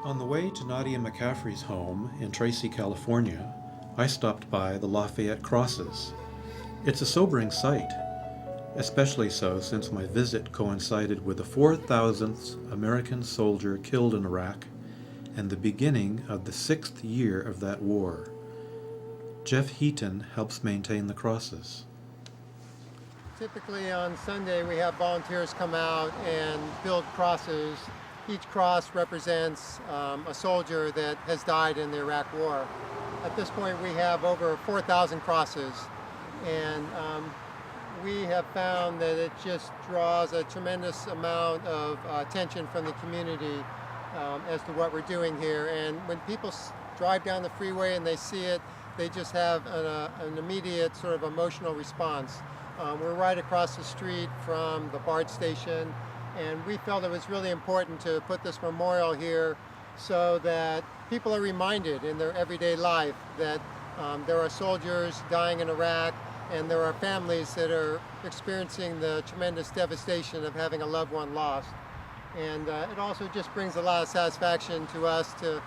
On the way to Nadia McCaffrey's home in Tracy, California, I stopped by the Lafayette Crosses. It's a sobering sight, especially so since my visit coincided with the 4,000th American soldier killed in Iraq and the beginning of the 6th year of that war. Jeff Heaton helps maintain the crosses. Typically on Sunday we have volunteers come out and build crosses. Each cross represents a soldier that has died in the Iraq War. At this point we have over 4,000 crosses, and we have found that it just draws a tremendous amount of attention from the community as to what we're doing here. And when people drive down the freeway and they see it, they just have an immediate sort of emotional response. We're right across the street from the BART station, and we felt it was really important to put this memorial here so that people are reminded in their everyday life that there are soldiers dying in Iraq, and there are families that are experiencing the tremendous devastation of having a loved one lost. And it also just brings a lot of satisfaction to us to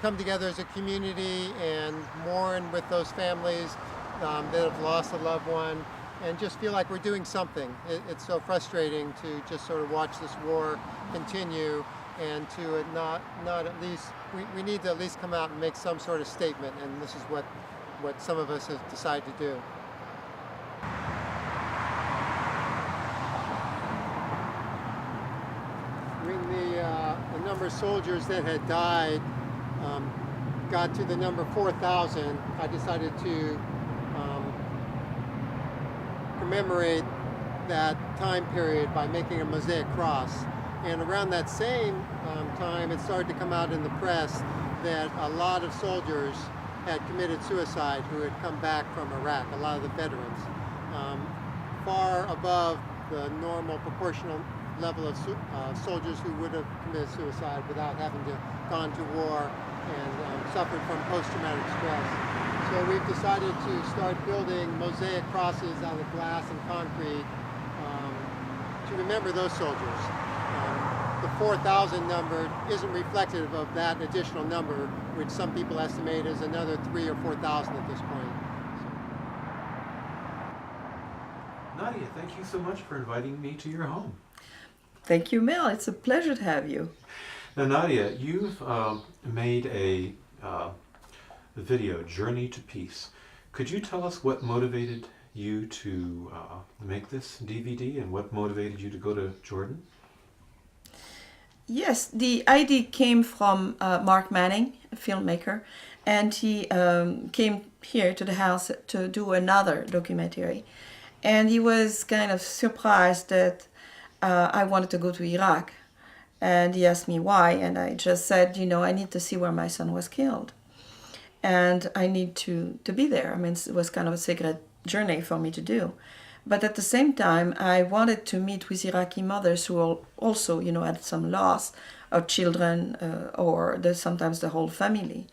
come together as a community and mourn with those families that have lost a loved one, and just feel like we're doing something. It's so frustrating to just sort of watch this war continue, and to not at least, we need to at least come out and make some sort of statement, and this is what some of us have decided to do. When the number of soldiers that had died got to the number 4,000, I decided to commemorate that time period by making a mosaic cross. And around that same time, it started to come out in the press that a lot of soldiers had committed suicide who had come back from Iraq, a lot of the veterans, far above the normal proportional level of soldiers who would have committed suicide without having to gone to war and suffered from post-traumatic stress. So we've decided to start building mosaic crosses out of glass and concrete to remember those soldiers. The 4,000 number isn't reflective of that additional number, which some people estimate is another 3,000 or 4,000 at this point. Nadia, thank you so much for inviting me to your home. Thank you, Mel. It's a pleasure to have you. Now, Nadia, you've made a video, Journey to Peace. Could you tell us what motivated you to make this DVD, and what motivated you to go to Jordan? Yes, the idea came from Mark Manning, a filmmaker, and he came here to the house to do another documentary. And he was kind of surprised that I wanted to go to Iraq. And he asked me why, and I just said, I need to see where my son was killed. And I need to be there. I mean, it was kind of a sacred journey for me to do. But at the same time, I wanted to meet with Iraqi mothers who also, had some loss of children or sometimes the whole family.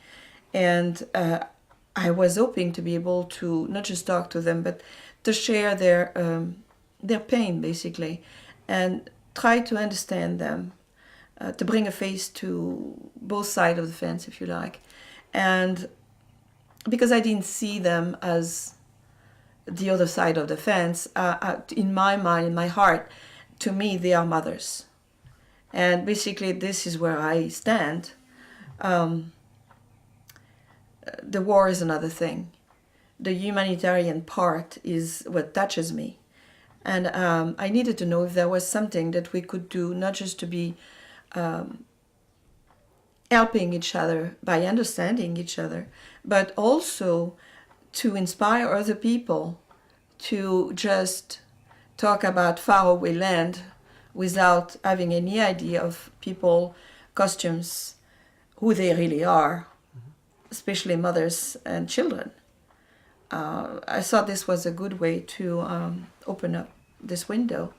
And I was hoping to be able to not just talk to them, but to share their pain, basically, and try to understand them, to bring a face to both sides of the fence, if you like. And because I didn't see them as the other side of the fence, in my mind, in my heart, to me, they are mothers. And basically, this is where I stand. The war is another thing. The humanitarian part is what touches me. And I needed to know if there was something that we could do, not just to be helping each other by understanding each other, but also to inspire other people to just talk about faraway land without having any idea of people, costumes, who they really are, especially mothers and children. I thought this was a good way to open up this window.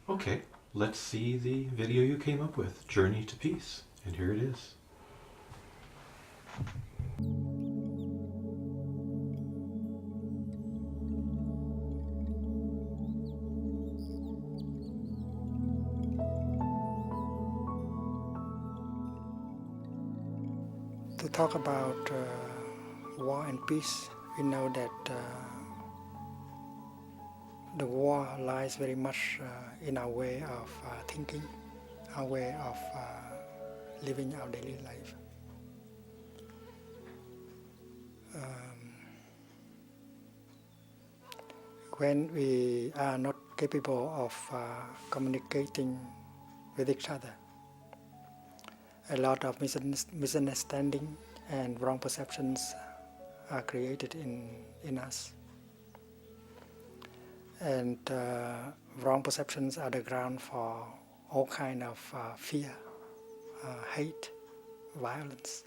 Okay, let's see the video you came up with, Journey to Peace. And here it is. we talk about war and peace, we know that the war lies very much in our way of thinking, our way of living our daily life. When we are not capable of communicating with each other, a lot of misunderstanding and wrong perceptions are created in us. And wrong perceptions are the ground for all kind of fear, hate, violence.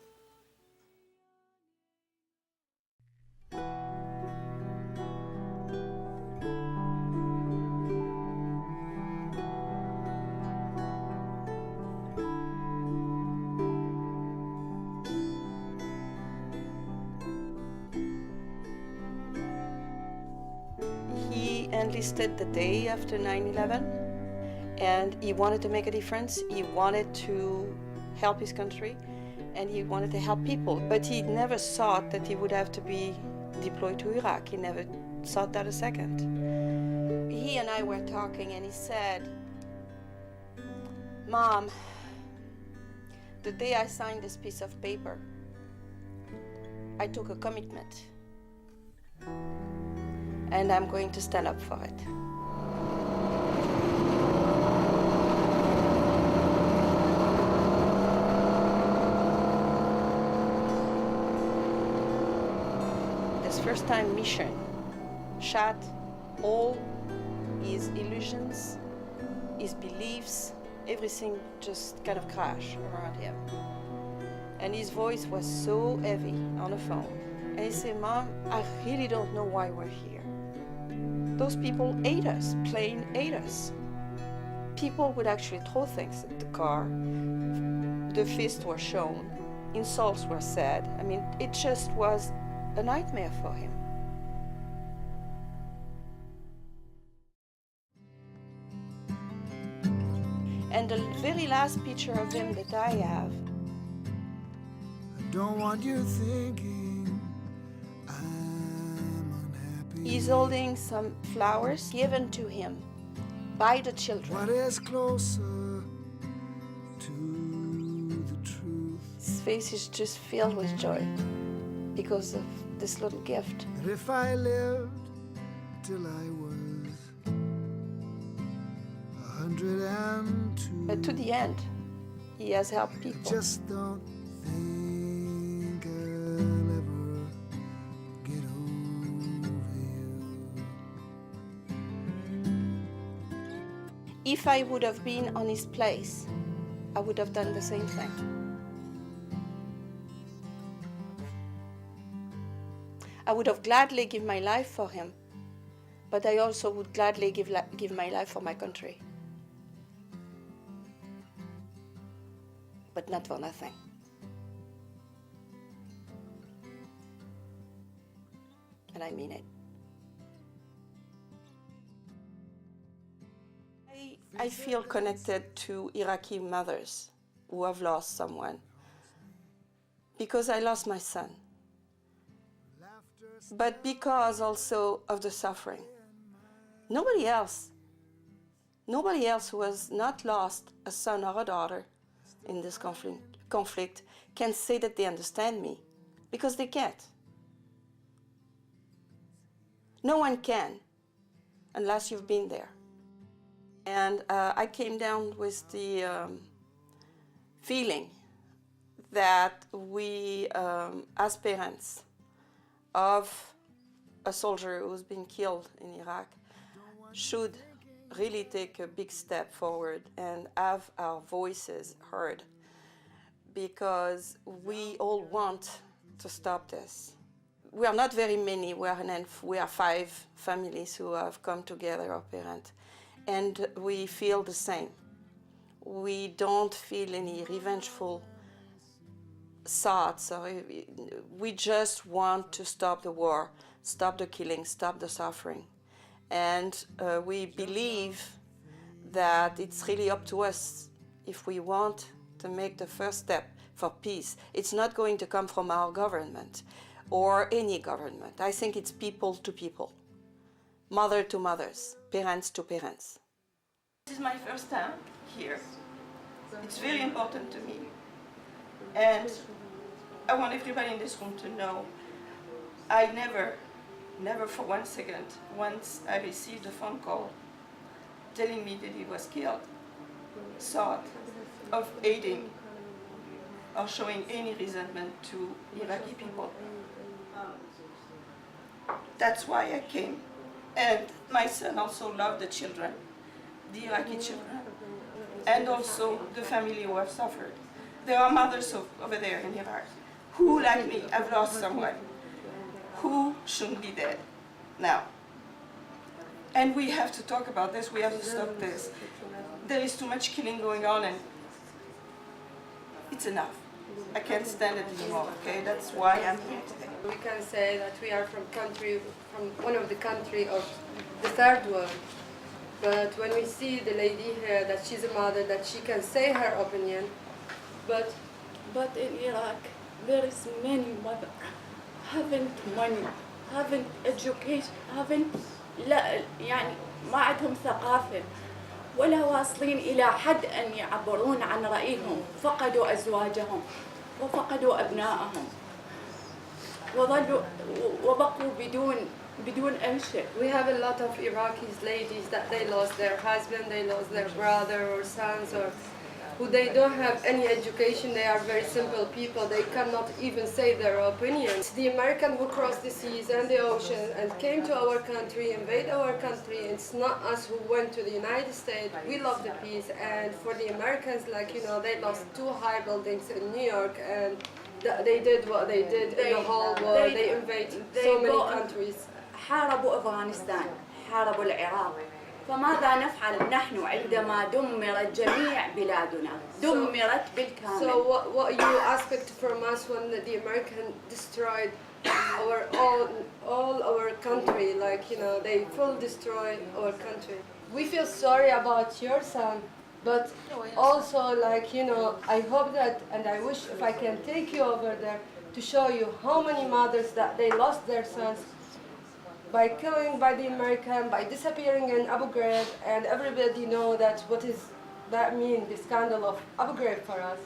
He enlisted the day after 9/11, and he wanted to make a difference. He wanted to help his country, and he wanted to help people. But he never thought that he would have to be deployed to Iraq. He never thought that a second. He and I were talking, and he said, "Mom, the day I signed this piece of paper, I took a commitment. And I'm going to stand up for it." This first-time mission shot all his illusions, his beliefs, everything just kind of crashed around him. And his voice was so heavy on the phone. And he said, "Mom, I really don't know why we're here. Those people hate us, plain hate us." People would actually throw things at the car. The fists were shown, insults were said. I mean, it just was a nightmare for him. And the very last picture of him that I have, I don't want you thinking I'm unhappy. he's holding some flowers given to him by the children. What is closer to the truth? His face is just filled with joy because of this little gift. That if I lived till I was 102, But to the end, he has helped people. just don't think I'll ever get over you. If I would have been on his place, I would have done the same thing. I would have gladly given my life for him, but I also would gladly give my life for my country. But not for nothing. And I mean it. I feel connected to Iraqi mothers who have lost someone because I lost my son, but because also of the suffering. Nobody else who has not lost a son or a daughter in this conflict can say that they understand me, because they can't. No one can unless you've been there. And I came down with the feeling that we, as parents of a soldier who's been killed in Iraq, should really take a big step forward and have our voices heard, because we all want to stop this. We are not very many, we are 5 families who have come together, our parents, and we feel the same. We don't feel any revengeful thoughts, or we just want to stop the war, stop the killing, stop the suffering. And we believe that it's really up to us if we want to make the first step for peace, it's not going to come from our government or any government. I think it's people to people, mother to mothers, parents to parents. This is my first time here. It's very important to me. And I want everybody in this room to know I never for 1 second, once I received a phone call telling me that he was killed, thought of aiding or showing any resentment to Iraqi people. That's why I came. And my son also loved the children, the Iraqi children, and also the family who have suffered. There are mothers over there in Iraq who, like me, have lost someone who shouldn't be dead now. And we have to talk about this, we have to stop this. There is too much killing going on and it's enough. I can't stand it anymore, okay? That's why I'm here today. We can say that we are from one of the country of the third world. But when we see the lady here, that she's a mother, that she can say her opinion, but in Iraq, there is many mothers haven't money, haven't education, haven't يعني ما عندهم ثقافة ولا واصلين إلى حد أن يعبرون عن رأيهم، فقدوا أزواجهم وفقدوا أبنائهم وبقوا بدون أي شيء. We have a lot of Iraqis ladies that they lost their husband, they lost their brother or sons, or who they don't have any education. They are very simple people. They cannot even say their opinions. The Americans who crossed the seas and the ocean and came to our country, invade our country. It's not us who went to the United States. We love the peace, and for the Americans, like you know, they lost 2 high buildings in New York, and they did what they did in the whole world. They invaded so many countries. حاربوا أفغانستان، حاربوا العراق. فماذا نفعل نحن عندما دمرت جميع بلادنا؟ دمرت بالكامل. So what you expect from us when the Americans destroyed all our country, like you know, they full destroy our country. We feel sorry about your son, but also like you know, I hope that and I wish if I can take you over there to show you how many mothers that they lost their sons by killing by the American, by disappearing in Abu Ghraib, and everybody know that what is that mean, the scandal of Abu Ghraib for us.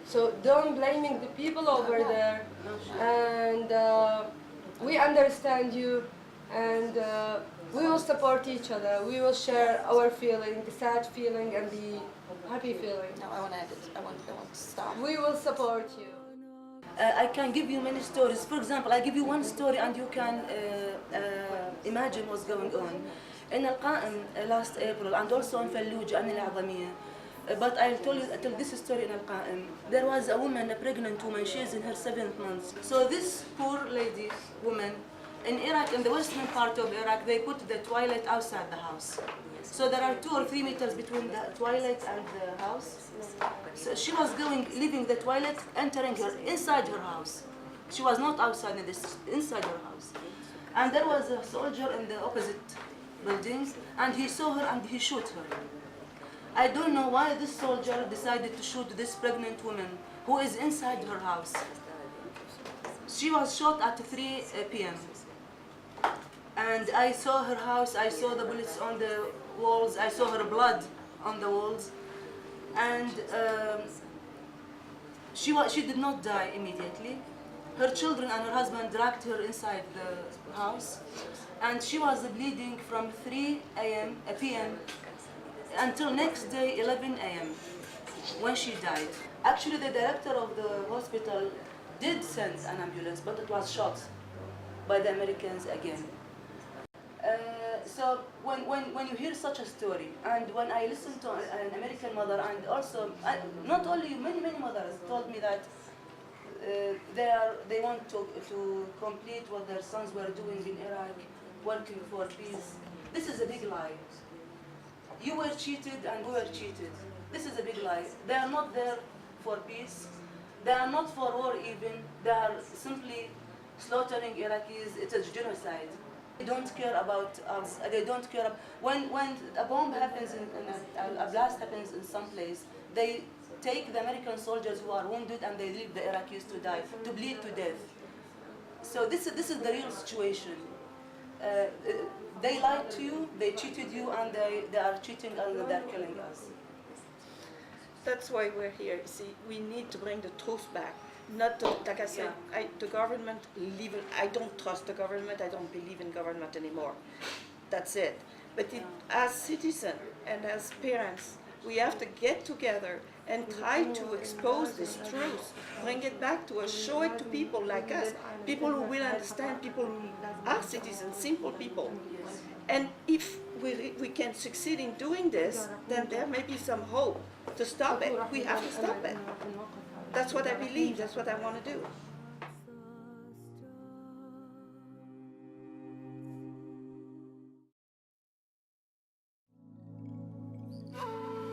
So don't blaming the people over there, and we understand you, and we will support each other. We will share our feeling, the sad feeling and the happy feeling. No, I want to end it. I want to stop. We will support you. I can give you many stories. For example, I give you one story and you can imagine what's going on. In Al-Qa'im last April and also in Fallujah and Al-Azamiyah. But I'll tell this story in Al-Qa'im. There was a woman, a pregnant woman, she is in her 7th month. So this poor lady, woman, in Iraq, in the western part of Iraq, they put the toilet outside the house. So there are 2 or 3 meters between the toilet and the house. So she was leaving the toilet, entering inside her house. She was not outside, inside her house. And there was a soldier in the opposite building, and he saw her and he shot her. I don't know why this soldier decided to shoot this pregnant woman who is inside her house. She was shot at 3 p.m. And I saw her house, I saw the bullets on the walls, I saw her blood on the walls. And she did not die immediately. Her children and her husband dragged her inside the house. And she was bleeding from 3 p.m. until next day 11 a.m. when she died. Actually, the director of the hospital did send an ambulance, but it was shot by the Americans again. So when you hear such a story, and when I listen to an American mother, and also not only many mothers told me that they want to complete what their sons were doing in Iraq, working for peace. This is a big lie. You were cheated and we were cheated. This is a big lie. They are not there for peace. They are not for war even. They are simply slaughtering Iraqis. It's a genocide. They don't care about us. They don't care. When a bomb happens, a blast happens in some place, they take the American soldiers who are wounded and they leave the Iraqis to die, to bleed to death. So this is the real situation. They lied to you, they cheated you, and they are cheating and they're killing us. That's why we're here. You see, we need to bring the truth back. Not to, like I said, the government. I don't trust the government. I don't believe in government anymore. That's it. But as citizens and as parents, we have to get together and try to expose this truth, bring it back to us, show it to people like us, people who will understand, people who are citizens, simple people. And if we can succeed in doing this, then there may be some hope to stop it. We have to stop it. That's what I believe, that's what I want to do.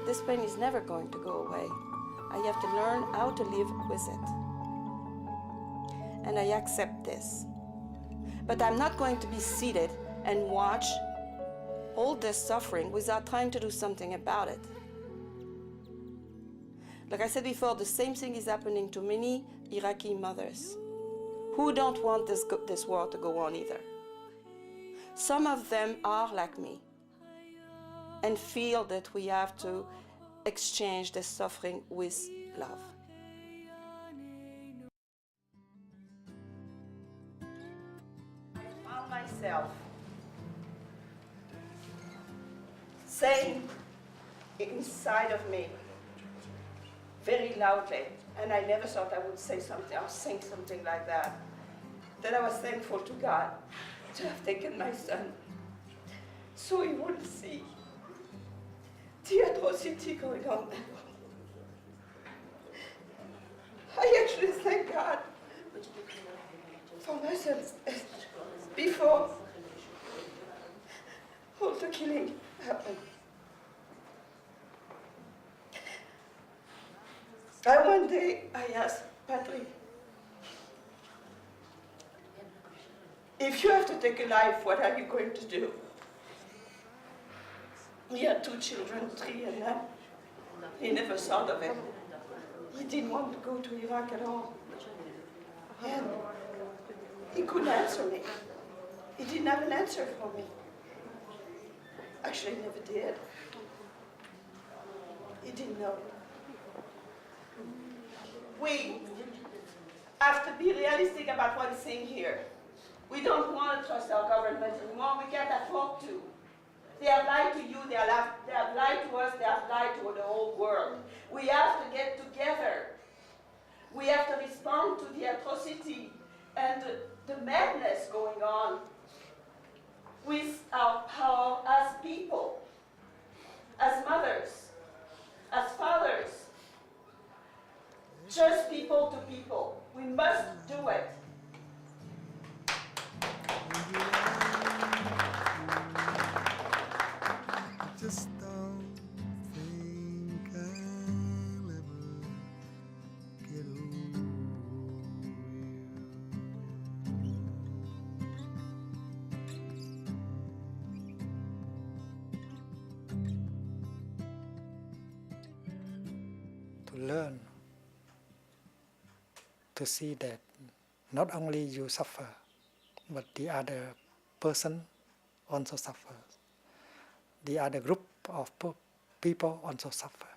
This pain is never going to go away. I have to learn how to live with it. And I accept this. But I'm not going to be seated and watch all this suffering without trying to do something about it. Like I said before, the same thing is happening to many Iraqi mothers who don't want this war to go on either. Some of them are like me and feel that we have to exchange the suffering with love. I found myself saying inside of me very loudly, and I never thought I would say something or sing something like that I was thankful to God to have taken my son so he wouldn't see the atrocity going on. I actually thank God for my son's death before all the killing happened. One day I asked Patrick, if you have to take a life, what are you going to do? He had 2 children, 3 and them. He never thought of it. He didn't want to go to Iraq at all. And he couldn't answer me. He didn't have an answer for me. Actually, he never did. He didn't know. We have to be realistic about what is saying here. We don't want to trust our government anymore. We can't afford to. They have lied to you, they have lied to us, they have lied to the whole world. We have to get together. We have to respond to the atrocity and the madness going on with as people, as mothers, as fathers, just people to people. We must do it. Just don't think I'll ever get over you. To learn, to see that not only you suffer, but the other person also suffers. The other group of people also suffer.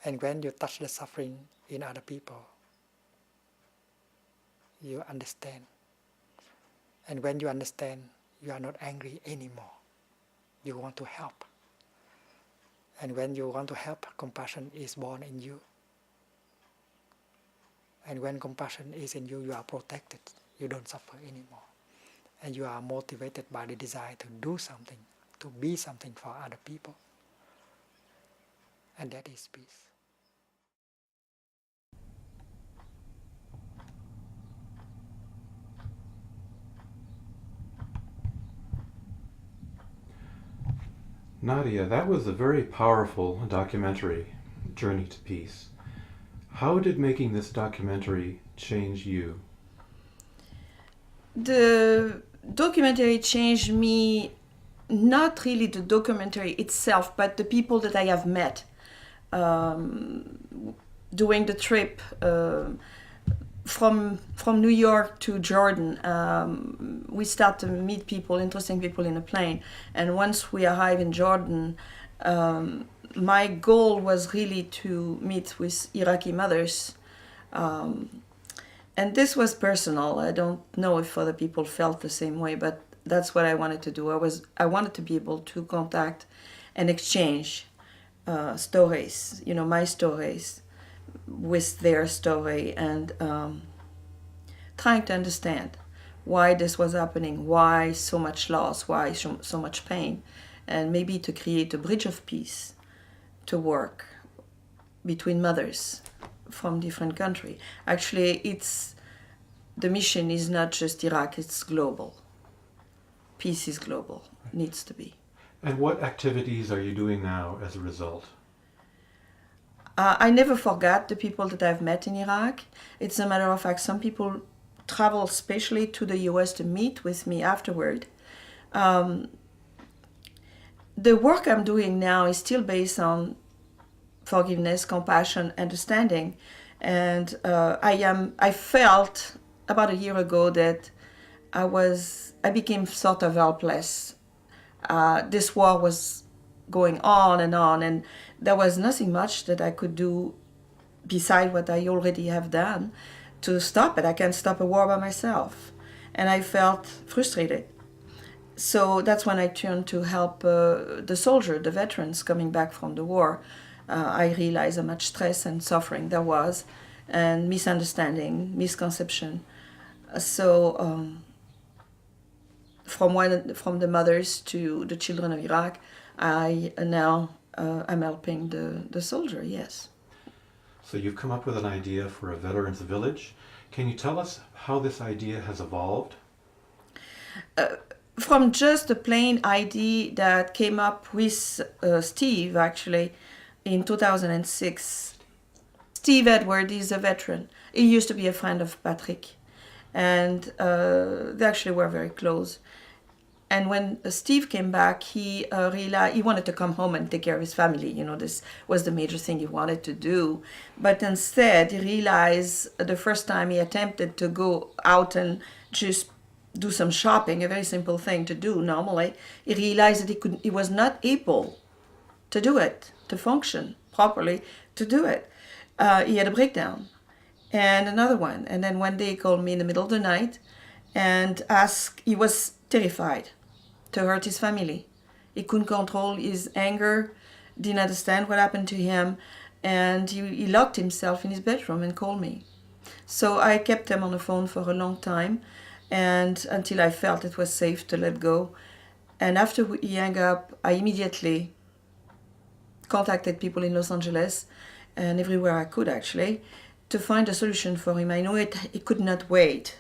And when you touch the suffering in other people, you understand. And when you understand, you are not angry anymore. You want to help. And when you want to help, compassion is born in you. And when compassion is in you, you are protected. You don't suffer anymore. And you are motivated by the desire to do something, to be something for other people. And that is peace. Nadia, that was a very powerful documentary, Journey to Peace. How did making this documentary change you? The documentary changed me, not really the documentary itself, but the people that I have met. doing the trip from New York to Jordan, we start to meet people, interesting people in a plane. And once we arrive in Jordan, my goal was really to meet with Iraqi mothers. And this was personal. I don't know if other people felt the same way, but that's what I wanted to do. I wanted to be able to contact and exchange stories, my stories with their story, and trying to understand why this was happening, why so much loss, why so much pain, and maybe to create a bridge of peace to work between mothers from different countries. Actually, the mission is not just Iraq, it's global. Peace is global, needs to be. And what activities are you doing now as a result? I never forgot the people that I've met in Iraq. It's a matter of fact, some people travel specially to the US to meet with me afterward. The work I'm doing now is still based forgiveness, compassion, understanding. And I felt about a year ago that I became sort of helpless. This war was going on, and there was nothing much that I could do beside what I already have done to stop it. I can't stop a war by myself. And I felt frustrated. So that's when I turned to help the soldier, the veterans coming back from the war. I realized how much stress and suffering there was, and misunderstanding, misconception. So from the mothers to the children of Iraq, I'm helping the soldier, yes. So you've come up with an idea for a veterans village. Can you tell us how this idea has evolved? From just a plain idea that came up with Steve, actually, in 2006. Steve Edward is a veteran. He used to be a friend of Patrick, and they actually were very close. And when Steve came back, he realized he wanted to come home and take care of his family. This was the major thing he wanted to do. But instead, he realized the first time he attempted to go out and just do some shopping, a very simple thing to do normally, he realized that he was not able to do it, to function properly, to do it. He had a breakdown. And another one. And then one day he called me in the middle of the night and he was terrified to hurt his family. He couldn't control his anger, didn't understand what happened to him, and he locked himself in his bedroom and called me. So I kept him on the phone for a long time, and until I felt it was safe to let go. And after he hung up, I immediately contacted people in Los Angeles and everywhere I could, actually, to find a solution for him. I know it could not wait.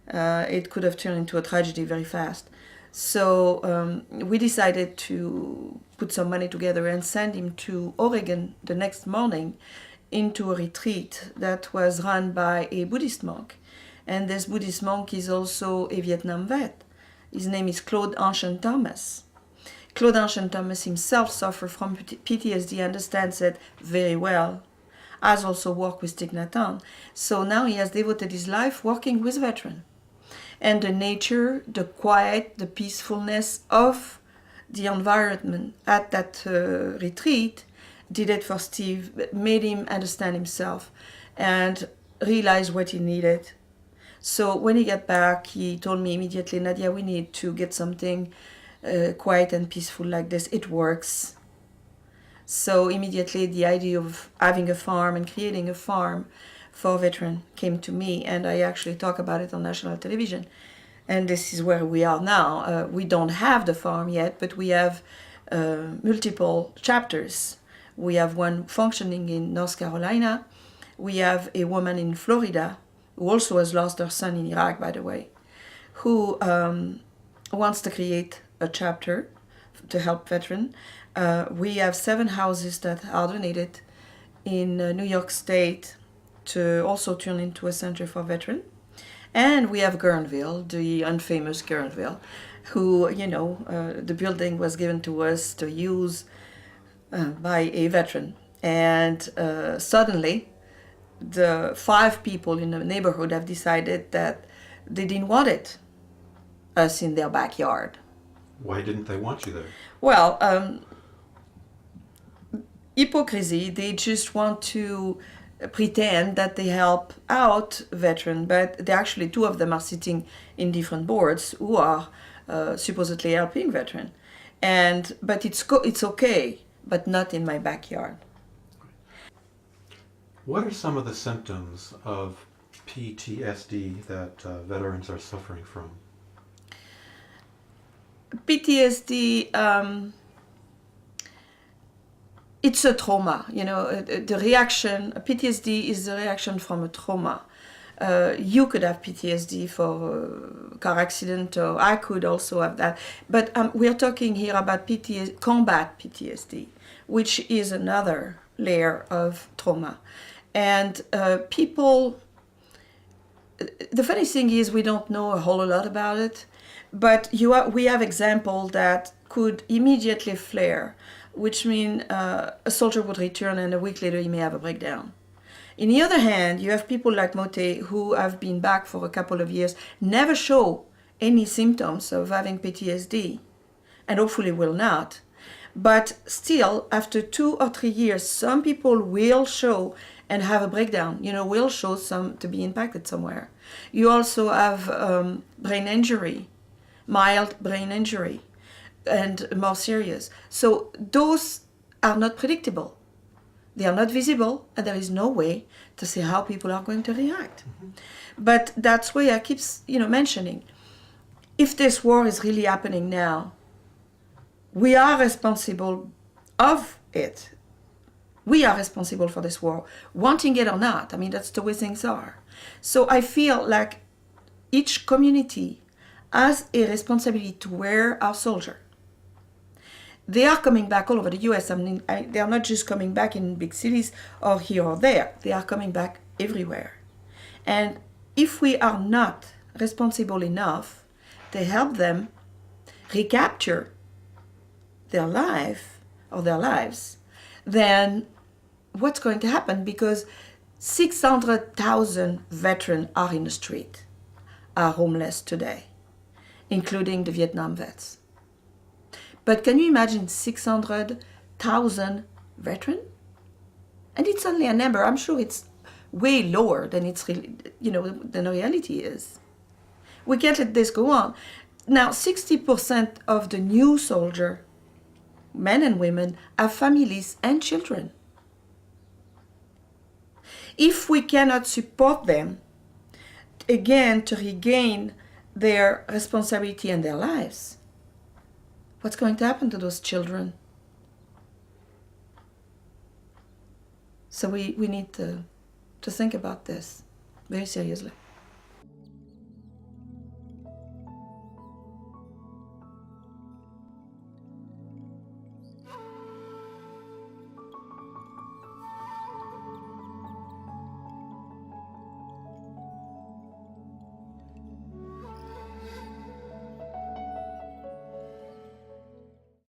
It could have turned into a tragedy very fast. So we decided to put some money together and send him to Oregon the next morning into a retreat that was run by a Buddhist monk. And this Buddhist monk is also a Vietnam vet. His name is Claude Ancient Thomas. Claude Ancient Thomas himself suffered from PTSD, understands it very well, has also worked with Thich Nhat Hanh. So now he has devoted his life working with veterans. And the nature, the quiet, the peacefulness of the environment at that retreat did it for Steve, made him understand himself and realize what he needed. So when he got back, he told me immediately, Nadia, we need to get something quiet and peaceful like this. It works. So immediately the idea of having a farm and creating a farm for veterans came to me, and I actually talk about it on national television. And this is where we are now. We don't have the farm yet, but we have multiple chapters. We have one functioning in North Carolina. We have a woman in Florida who also has lost her son in Iraq, by the way, who wants to create a chapter to help veterans. We have 7 houses that are donated in New York State to also turn into a center for veterans. And we have Guerneville, the infamous Guerneville, who, the building was given to us to use by a veteran. And suddenly, the 5 people in the neighborhood have decided that they didn't want us in their backyard. Why didn't they want you there? Well, hypocrisy, they just want to pretend that they help out veterans, but they actually, 2 of them are sitting in different boards who are supposedly helping veterans. But it's okay, but not in my backyard. What are some of the symptoms of PTSD that veterans are suffering from? PTSD, it's a trauma. The reaction, PTSD is the reaction from a trauma. You could have PTSD for a car accident, or I could also have that. But we're talking here about combat PTSD, which is another layer of trauma. And people, the funny thing is we don't know a whole lot about it, but we have examples that could immediately flare, which means a soldier would return and a week later he may have a breakdown. On the other hand, you have people like Mote who have been back for a couple of years, never show any symptoms of having PTSD, and hopefully will not. But still, after 2 or 3 years, some people will show and have a breakdown, will show some to be impacted somewhere. You also have brain injury, mild brain injury, and more serious. So those are not predictable. They are not visible, and there is no way to see how people are going to react. Mm-hmm. But that's why I keep, mentioning, if this war is really happening now, we are responsible of it. We are responsible for this war, wanting it or not. I mean, that's the way things are. So I feel like each community has a responsibility to wear our soldier. They are coming back all over the US. They are not just coming back in big cities or here or there. They are coming back everywhere. And if we are not responsible enough to help them recapture their life or their lives, then what's going to happen? Because 600,000 veterans are in the street, are homeless today, including the Vietnam vets. But can you imagine 600,000 veterans? And it's only a number. I'm sure it's way lower than it's really, than the reality is. We can't let this go on. Now, 60% of the new soldiers, men and women, have families and children. If we cannot support them, again, to regain their responsibility in their lives, what's going to happen to those children? So we need to think about this very seriously.